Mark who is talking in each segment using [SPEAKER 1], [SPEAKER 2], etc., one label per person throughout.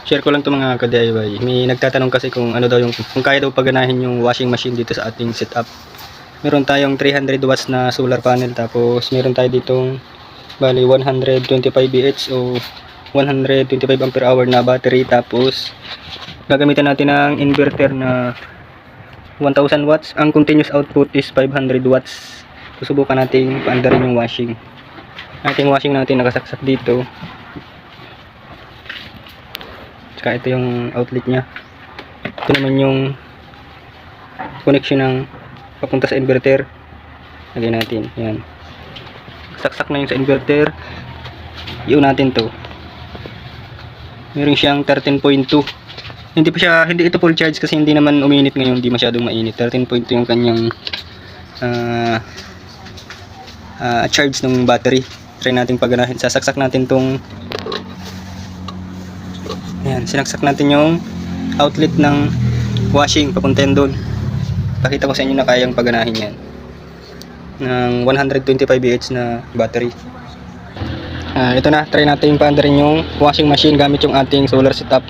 [SPEAKER 1] Share ko lang to mga ka-DIY. May nagtatanong kasi kung ano daw yung kung kaya daw paganahin yung washing machine dito sa ating setup. Meron tayong 300 watts na solar panel, tapos meron tayo ditong bali 125 BH o 125 ampere hour na battery, tapos gagamitan natin ng inverter na 1000 watts. Ang continuous output is 500 watts. Susubukan nating paandarin yung washing. Ating washing natin nakasaksak dito. Tsaka ito yung outlet nya. Ito naman yung connection ng papunta sa inverter. Lagyan natin. Yan. Saksak na yung sa inverter. Iyon natin to. Meron siyang 13.2. Hindi ito full charge kasi hindi naman uminit ngayon, hindi masyadong mainit. 13.2 yung kanyang charge ng battery. Try natin paganahin. Sasaksak natin tong ayan, sinaksak natin yung outlet ng washing papuntahin doon. Pakita ko sa inyo na kayang paganahin yan ng 125 BH na battery. Ito na, try natin paandarin yung washing machine gamit yung ating solar setup.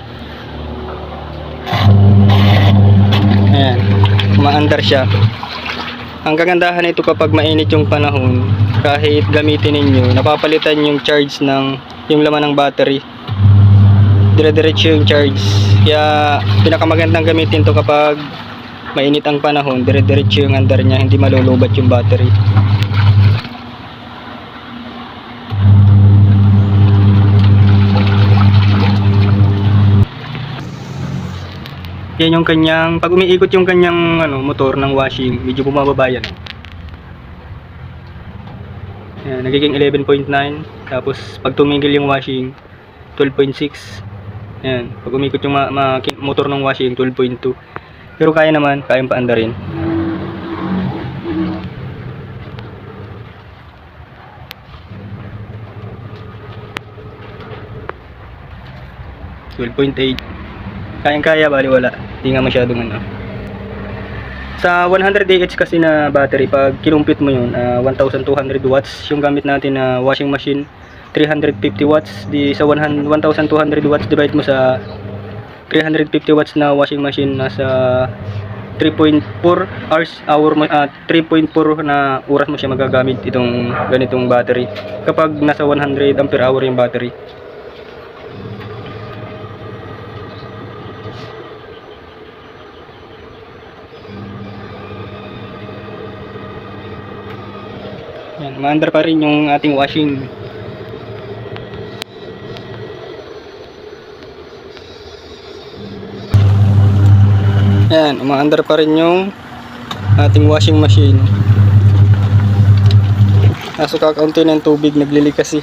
[SPEAKER 1] Ayan, umaandar siya. Ang kagandahan nito kapag mainit yung panahon, kahit gamitin ninyo, napapalitan yung charge ng yung laman ng battery. Dire-diretso yung charge. Kaya pinakamagandang gamitin to kapag mainit ang panahon, dire-diretso yung andar niya, hindi malulubat yung battery. Yan yung kanyang, pag umiikot yung kanyang motor ng washing, medyo bumababa yan. Yan, nagiging 11.9. Tapos pag tumigil yung washing, 12.6. Yan, pag umikot yung motor ng washing, 12.2. Pero kaya naman, kayang paandarin. Kayang-kaya, bali wala. Hindi nga masyadong Sa 100 Ah kasi na battery, pag kinumpit mo yun, 1200 watts yung gamit natin na washing machine. 350 watts di sa 1200 watts, divide mo sa 350 watts na washing machine, nasa 3.4 na oras mo siya magagamit itong ganitong battery kapag nasa 100 ampere hour yung battery. Yan, maandar pa rin yung ating washing. Yan, umaandar pa rin yung ating washing machine. Kaso kakaunti ng tubig, naglilik kasi.